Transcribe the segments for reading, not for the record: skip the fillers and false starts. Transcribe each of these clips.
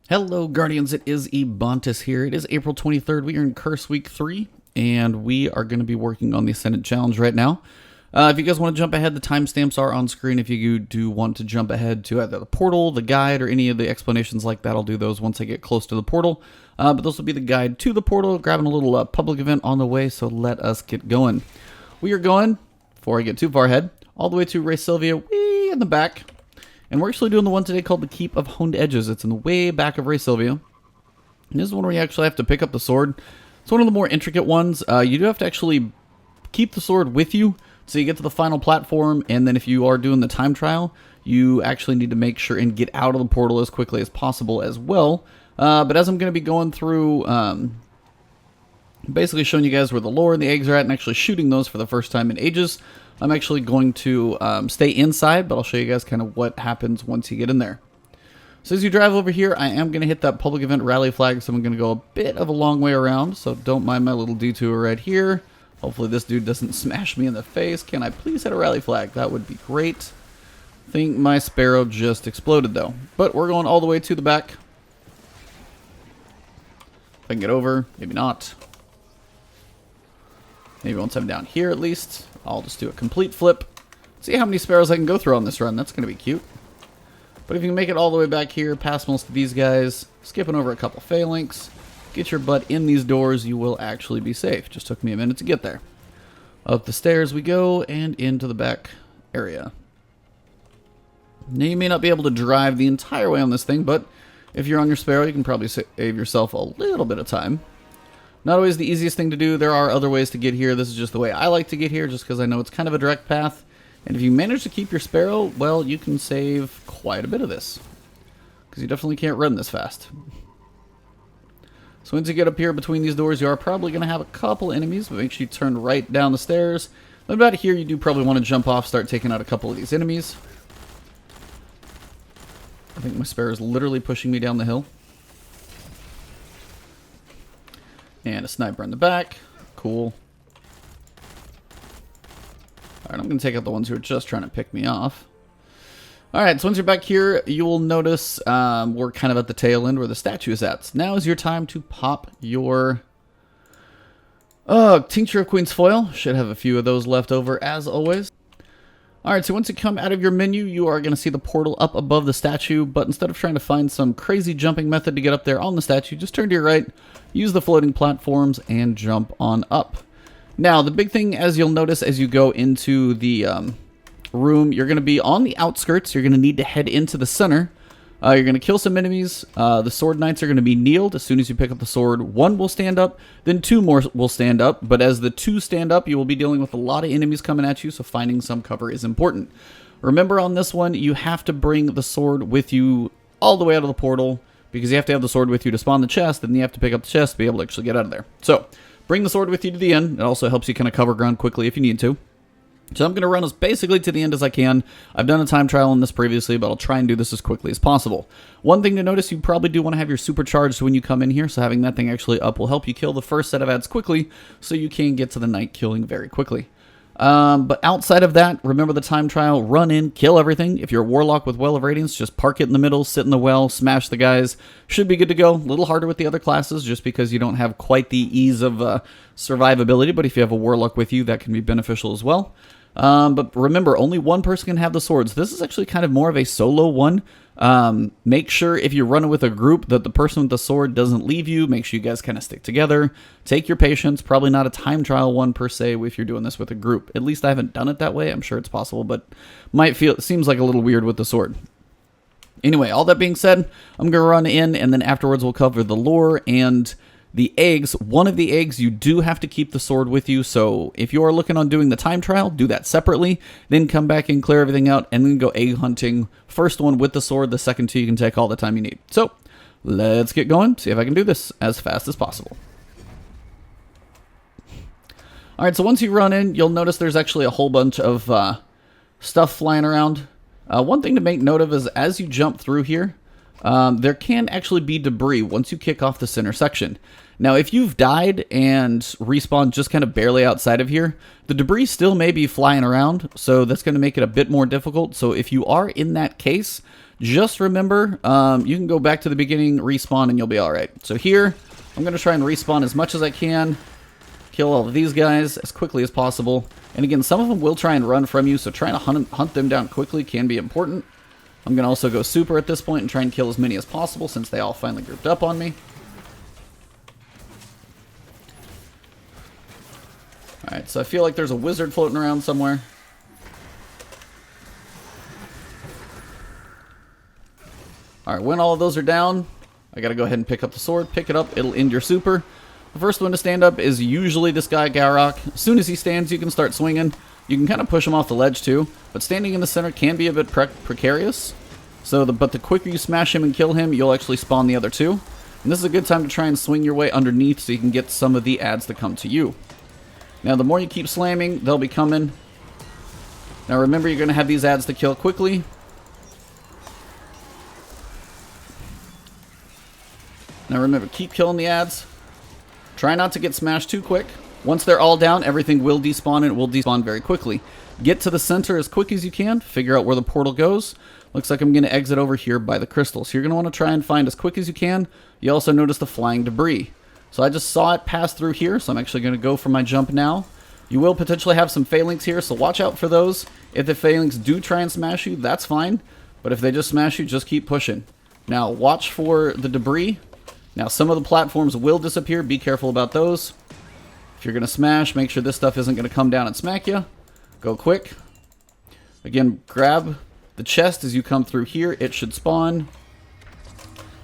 Hello, Guardians. It is Ebontis here. It is April 23rd. We are in Curse Week 3, and we are going to be working on the Ascendant Challenge right now. If you guys want to jump ahead, the timestamps are on screen. If you do want to jump ahead to either the portal, the guide, or any of the explanations like that, I'll do those once I get close to the portal. But this will be the guide to the portal, grabbing a little public event on the way, so let us get going. We are going, before I get too far ahead, all the way to Ray Sylvia, way in the back. And we're actually doing the one today called the Keep of Honed Edges. It's in the way back of Ray Sylvia. And this is one where you actually have to pick up the sword. It's one of the more intricate ones. You do have to actually keep the sword with you so you get to the final platform. And then if you are doing the time trial, you actually need to make sure and get out of the portal as quickly as possible as well. But as I'm going to be going through, basically showing you guys where the lore and the eggs are at and actually shooting those for the first time in ages, I'm actually going to stay inside, but I'll show you guys kind of what happens once you get in there. So as you drive over here, I am going to hit that public event rally flag, so I'm going to go a bit of a long way around, so don't mind my little detour right here. Hopefully this dude doesn't smash me in the face. Can I please hit a rally flag? That would be great. I think my sparrow just exploded though, but we're going all the way to the back. If I can get over, maybe not. Maybe once I'm down here at least, I'll just do a complete flip. See how many sparrows I can go through on this run. That's going to be cute. But if you can make it all the way back here, past most of these guys, skipping over a couple phalanx, get your butt in these doors, you will actually be safe. Just took me a minute to get there. Up the stairs we go, and into the back area. Now you may not be able to drive the entire way on this thing, but if you're on your sparrow, you can probably save yourself a little bit of time. Not always the easiest thing to do. There are other ways to get here. This is just the way I like to get here, just because I know it's kind of a direct path. And if you manage to keep your sparrow, well, you can save quite a bit of this, because you definitely can't run this fast. So once you get up here between these doors, you are probably going to have a couple enemies, but make sure you turn right down the stairs. Then about here, you do probably want to jump off, start taking out a couple of these enemies. I think my sparrow is literally pushing me down the hill. And a sniper in the back. Cool. Alright, I'm going to take out the ones who are just trying to pick me off. Alright, so once you're back here, you will notice we're kind of at the tail end where the statue is at. So now is your time to pop your Tincture of Queen's Foil. Should have a few of those left over as always. Alright, so once you come out of your menu, you are going to see the portal up above the statue, but instead of trying to find some crazy jumping method to get up there on the statue, just turn to your right, use the floating platforms, and jump on up. Now, the big thing, as you'll notice as you go into the room, you're going to be on the outskirts. You're going to need to head into the center. You're going to kill some enemies. The sword knights are going to be kneeled. As soon as you pick up the sword, one will stand up, then two more will stand up. But as the two stand up, you will be dealing with a lot of enemies coming at you, so finding some cover is important. Remember on this one, you have to bring the sword with you all the way out of the portal, because you have to have the sword with you to spawn the chest, and you have to pick up the chest to be able to actually get out of there. So, bring the sword with you to the end. It also helps you kind of cover ground quickly if you need to. So I'm going to run as basically to the end as I can. I've done a time trial on this previously, but I'll try and do this as quickly as possible. One thing to notice, you probably do want to have your supercharged when you come in here, so having that thing actually up will help you kill the first set of ads quickly, so you can get to the night killing very quickly. But outside of that, remember the time trial, run in, kill everything. If you're a warlock with Well of Radiance, just park it in the middle, sit in the well, smash the guys. Should be good to go. A little harder with the other classes, just because you don't have quite the ease of survivability, but if you have a warlock with you, that can be beneficial as well. But remember, only one person can have the swords. This is actually kind of more of a solo one. Make sure if you're running with a group that the person with the sword doesn't leave you. Make sure you guys kind of stick together. Take your patience. Probably not a time trial one per se if you're doing this with a group. At least I haven't done it that way. I'm sure it's possible, but seems like a little weird with the sword. Anyway, all that being said, I'm going to run in, and then afterwards we'll cover the lore and the eggs. One of the eggs, you do have to keep the sword with you, so if you are looking on doing the time trial, do that separately, then come back and clear everything out, and then go egg hunting. First one with the sword, the second two you can take all the time you need. So, let's get going, see if I can do this as fast as possible. Alright, so once you run in, you'll notice there's actually a whole bunch of stuff flying around. One thing to make note of is as you jump through here, there can actually be debris once you kick off the center section. Now, if you've died and respawned just kind of barely outside of here, the debris still may be flying around, so that's going to make it a bit more difficult. So if you are in that case, just remember, you can go back to the beginning, respawn, and you'll be alright. So here, I'm going to try and respawn as much as I can. Kill all of these guys as quickly as possible. And again, some of them will try and run from you, so trying to hunt them down quickly can be important. I'm going to also go super at this point and try and kill as many as possible since they all finally grouped up on me. Alright, so I feel like there's a wizard floating around somewhere. Alright, when all of those are down, I gotta go ahead and pick up the sword. Pick it up, it'll end your super. The first one to stand up is usually this guy, Garrock. As soon as he stands, you can start swinging. You can kind of push him off the ledge too, but standing in the center can be a bit precarious. But the quicker you smash him and kill him, you'll actually spawn the other two. And this is a good time to try and swing your way underneath so you can get some of the adds that come to you. Now, the more you keep slamming, they'll be coming. Now, remember, you're going to have these adds to kill quickly. Now, remember, keep killing the adds. Try not to get smashed too quick. Once they're all down, everything will despawn, and it will despawn very quickly. Get to the center as quick as you can. Figure out where the portal goes. Looks like I'm going to exit over here by the crystal. So you're going to want to try and find as quick as you can. You also notice the flying debris. So I just saw it pass through here, so I'm actually going to go for my jump now. You will potentially have some phalanx here, so watch out for those. If the phalanx do try and smash you, that's fine. But if they just smash you, just keep pushing. Now, watch for the debris. Now, some of the platforms will disappear. Be careful about those. If you're going to smash, make sure this stuff isn't going to come down and smack you. Go quick. Again, grab the chest as you come through here. It should spawn.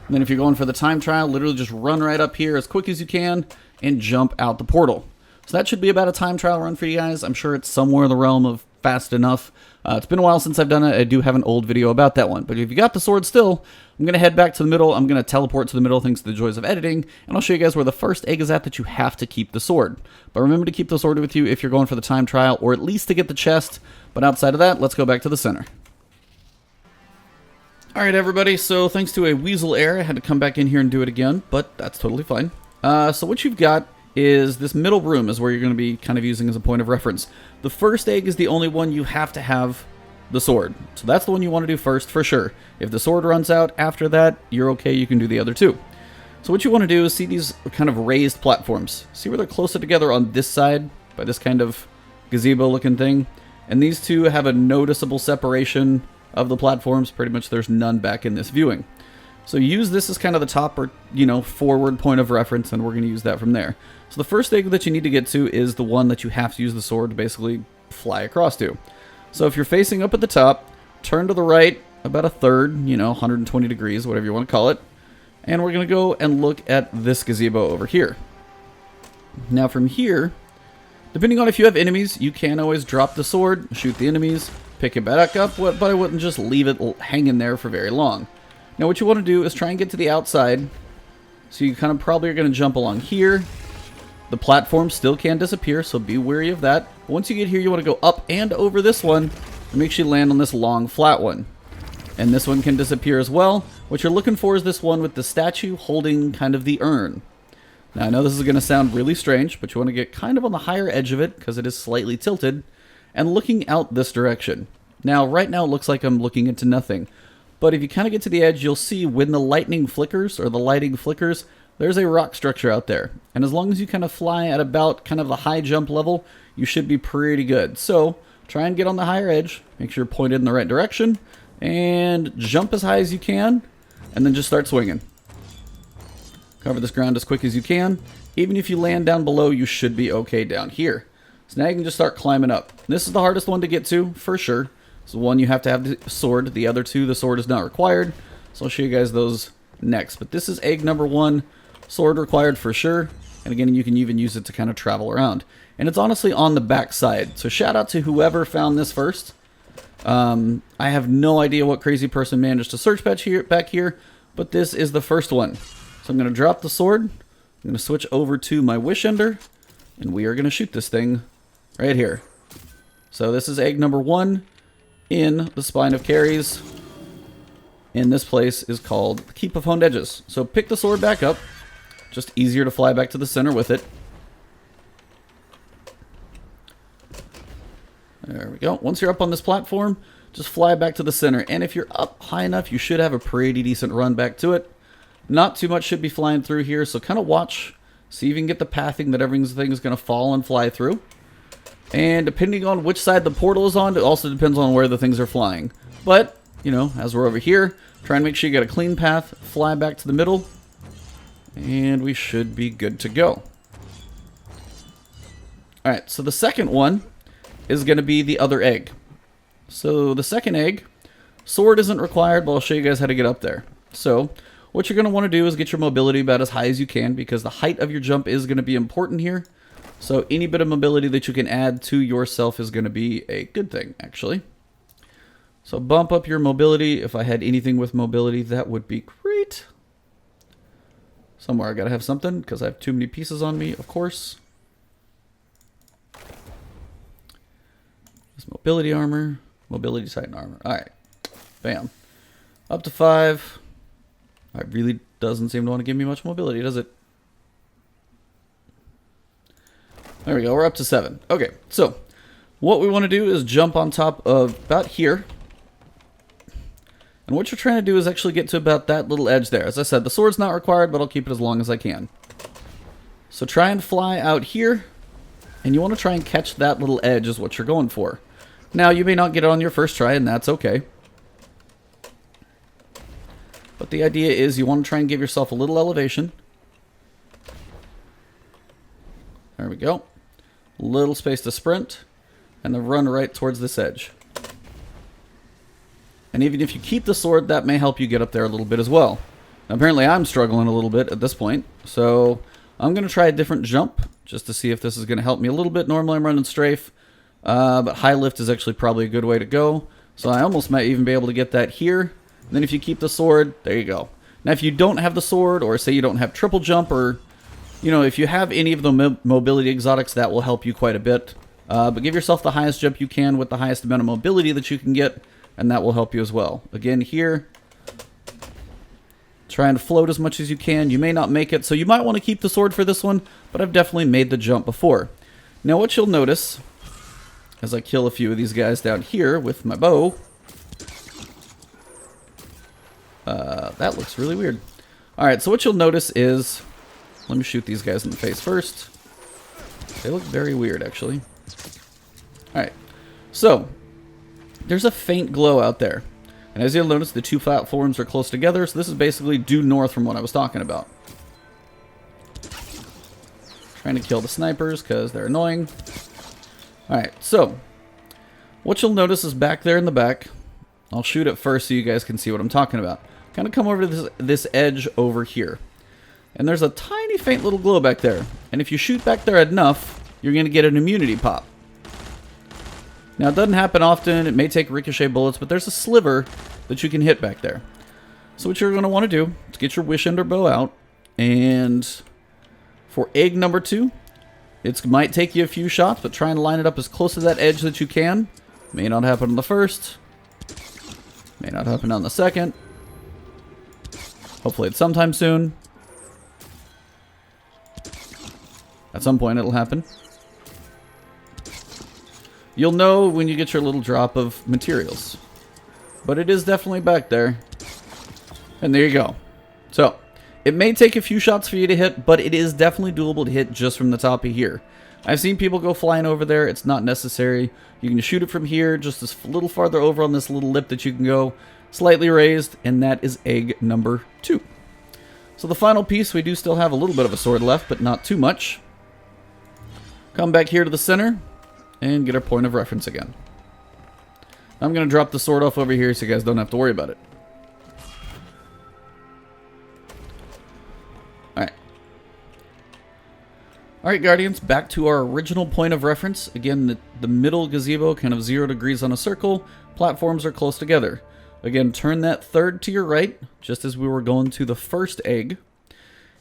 And then if you're going for the time trial, literally just run right up here as quick as you can and jump out the portal. So that should be about a time trial run for you guys. I'm sure it's somewhere in the realm of fast enough. It's been a while since I've done it. I do have an old video about that one. But if you got the sword still, I'm going to head back to the middle. I'm going to teleport to the middle thanks to the joys of editing. And I'll show you guys where the first egg is at that you have to keep the sword. But remember to keep the sword with you if you're going for the time trial, or at least to get the chest. But outside of that, let's go back to the center. Alright everybody, so thanks to a weasel error, I had to come back in here and do it again, but that's totally fine. So what you've got is this middle room is where you're going to be kind of using as a point of reference. The first egg is the only one you have to have the sword. So that's the one you want to do first for sure. If the sword runs out after that, you're okay, you can do the other two. So what you want to do is see these kind of raised platforms. See where they're closer together on this side by this kind of gazebo looking thing. And these two have a noticeable separation of the platforms. Pretty much there's none back in this viewing. So use this as kind of the top or, forward point of reference, and we're going to use that from there. So the first egg that you need to get to is the one that you have to use the sword to basically fly across to. So if you're facing up at the top, turn to the right about a third, 120 degrees, whatever you want to call it. And we're going to go and look at this gazebo over here. Now from here, depending on if you have enemies, you can always drop the sword, shoot the enemies, pick it back up, but I wouldn't just leave it hanging there for very long. Now what you want to do is try and get to the outside. So you kind of probably are going to jump along here. The platform still can disappear, so be wary of that. But once you get here, you want to go up and over this one, and make sure you land on this long flat one. And this one can disappear as well. What you're looking for is this one with the statue holding kind of the urn. Now I know this is going to sound really strange, but you want to get kind of on the higher edge of it, because it is slightly tilted, and looking out this direction. Now right now it looks like I'm looking into nothing. But if you kind of get to the edge, you'll see when the lightning flickers, or the lighting flickers, there's a rock structure out there. And as long as you kind of fly at about kind of the high jump level, you should be pretty good. So try and get on the higher edge, make sure you're pointed in the right direction, and jump as high as you can, and then just start swinging. Cover this ground as quick as you can. Even if you land down below, you should be okay down here. So now you can just start climbing up. This is the hardest one to get to, for sure. So one, you have to have the sword. The other two, the sword is not required. So I'll show you guys those next. But this is egg number 1. Sword required for sure. And again, you can even use it to kind of travel around. And it's honestly on the back side. So shout out to whoever found this first. I have no idea what crazy person managed to search back here. But this is the first one. So I'm going to drop the sword. I'm going to switch over to my wish ender. And we are going to shoot this thing right here. So this is egg number 1. In the spine of Carries, and this place is called the Keep of Honed Edges. So pick the sword back up, just easier to fly back to the center with it. There we go. Once you're up on this platform, just fly back to the center. And if you're up high enough, you should have a pretty decent run back to it. Not too much should be flying through here, so kind of watch. See if you can get the pathing that everything's going to fall and fly through. And depending on which side the portal is on, it also depends on where the things are flying. But, you know, as we're over here, try and make sure you get a clean path, fly back to the middle, and we should be good to go. Alright, so the second one is going to be the other egg. So the second egg, sword isn't required, but I'll show you guys how to get up there. So what you're going to want to do is get your mobility about as high as you can, because the height of your jump is going to be important here. So any bit of mobility that you can add to yourself is going to be a good thing, actually. So bump up your mobility. If I had anything with mobility, that would be great. Somewhere I got to have something, because I have too many pieces on me, of course. This mobility armor. Mobility Titan armor. Alright. Bam. Up to 5. It really doesn't seem to want to give me much mobility, does it? There we go, we're up to 7. Okay, so what we want to do is jump on top of about here. And what you're trying to do is actually get to about that little edge there. As I said, the sword's not required, but I'll keep it as long as I can. So try and fly out here. And you want to try and catch that little edge is what you're going for. Now, you may not get it on your first try, and that's okay. But the idea is you want to try and give yourself a little elevation. There we go. Little space to sprint. And then run right towards this edge. And even if you keep the sword, that may help you get up there a little bit as well. Now, apparently I'm struggling a little bit at this point. So I'm going to try a different jump just to see if this is going to help me a little bit. Normally I'm running strafe. But high lift is actually probably a good way to go. So I almost might even be able to get that here. And then if you keep the sword, there you go. Now if you don't have the sword, or say you don't have triple jump, or you know, if you have any of the mobility exotics, that will help you quite a bit. But give yourself the highest jump you can with the highest amount of mobility that you can get, and that will help you as well. Again, here, try and float as much as you can. You may not make it, so you might want to keep the sword for this one, but I've definitely made the jump before. Now what you'll notice, as I kill a few of these guys down here with my bow, that looks really weird. Alright, so what you'll notice is, let me shoot these guys in the face first. They look very weird, actually. Alright, so there's a faint glow out there. And as you'll notice, the two platforms are close together, so this is basically due north from what I was talking about. Trying to kill the snipers because they're annoying. Alright, so what you'll notice is back there in the back, I'll shoot it first so you guys can see what I'm talking about. Kind of come over to this edge over here. And there's a tiny faint little glow back there. And if you shoot back there enough, you're going to get an immunity pop. Now, it doesn't happen often. It may take ricochet bullets, but there's a sliver that you can hit back there. So what you're going to want to do is get your Wish Ender bow out. And for egg number 2, it might take you a few shots, but try and line it up as close to that edge that you can. May not happen on the first. May not happen on the second. Hopefully it's sometime soon. At some point it'll happen. You'll know when you get your little drop of materials. But it is definitely back there. And there you go. So, it may take a few shots for you to hit, but it is definitely doable to hit just from the top of here. I've seen people go flying over there. It's not necessary. You can shoot it from here, just a little farther over on this little lip that you can go. Slightly raised, and that is egg number 2. So the final piece, we do still have a little bit of a sword left, but not too much. Come back here to the center, and get our point of reference again. I'm going to drop the sword off over here so you guys don't have to worry about it. Alright. Alright, Guardians, back to our original point of reference. Again, the middle gazebo, kind of 0 degrees on a circle. Platforms are close together. Again, turn that third to your right, just as we were going to the first egg.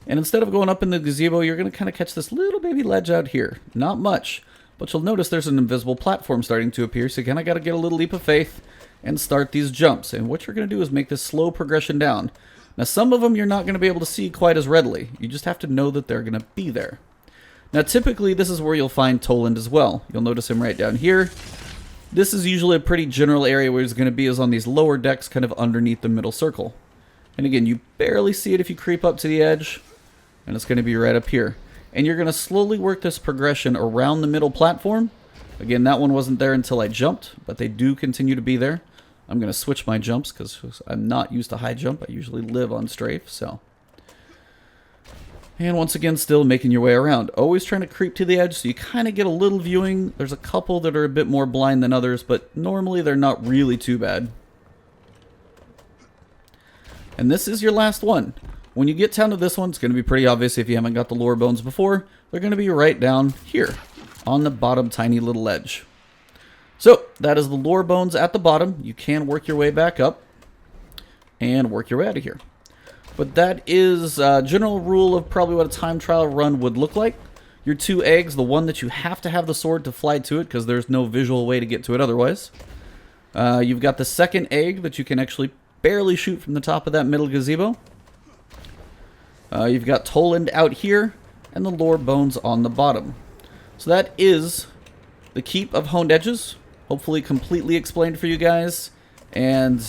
And instead of going up in the gazebo, you're going to kind of catch this little baby ledge out here. Not much, but you'll notice there's an invisible platform starting to appear, so you kind of got to get a little leap of faith and start these jumps. And what you're going to do is make this slow progression down. Now, some of them you're not going to be able to see quite as readily. You just have to know that they're going to be there. Now, typically, this is where you'll find Toland as well. You'll notice him right down here. This is usually a pretty general area where it's going to be is on these lower decks kind of underneath the middle circle. And again, you barely see it if you creep up to the edge, and it's going to be right up here. And you're going to slowly work this progression around the middle platform. Again, that one wasn't there until I jumped, but they do continue to be there. I'm going to switch my jumps because I'm not used to high jump. I usually live on strafe, so. And once again, still making your way around. Always trying to creep to the edge so you kind of get a little viewing. There's a couple that are a bit more blind than others, but normally they're not really too bad. And this is your last one. When you get down to this one, it's going to be pretty obvious if you haven't got the lore bones before. They're going to be right down here on the bottom tiny little edge. So that is the lore bones at the bottom. You can work your way back up and work your way out of here. But that is a general rule of probably what a time trial run would look like. Your 2 eggs, the one that you have to have the sword to fly to it because there's no visual way to get to it otherwise. You've got the second egg that you can actually barely shoot from the top of that middle gazebo. You've got Toland out here and the lore bones on the bottom. So that is the Keep of Honed Edges. Hopefully completely explained for you guys. And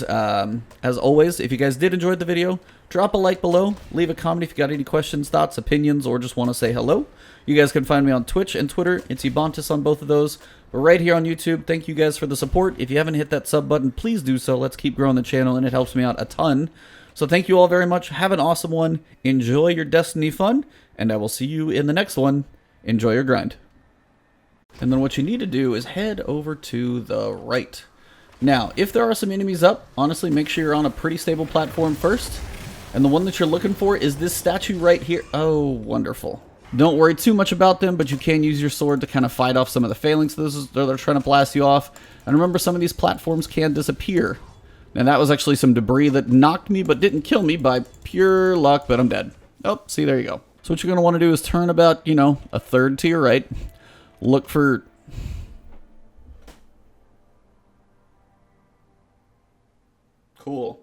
as always, if you guys did enjoy the video, drop a like below, leave a comment if you got any questions, thoughts, opinions, or just want to say hello. You guys can find me on Twitch and Twitter. It's Ebontis on both of those. But right here on YouTube, thank you guys for the support. If you haven't hit that sub button, please do so. Let's keep growing the channel, and it helps me out a ton. So thank you all very much. Have an awesome one. Enjoy your Destiny fun, and I will see you in the next one. Enjoy your grind. And then what you need to do is head over to the right. Now, if there are some enemies up, honestly, make sure you're on a pretty stable platform first. And the one that you're looking for is this statue right here. Oh, wonderful. Don't worry too much about them, but you can use your sword to kind of fight off some of the phalanx that are trying to blast you off. And remember, some of these platforms can disappear. And that was actually some debris that knocked me but didn't kill me by pure luck, but I'm dead. Oh, see, there you go. So what you're going to want to do is turn about, you know, a third to your right. Look for... Cool.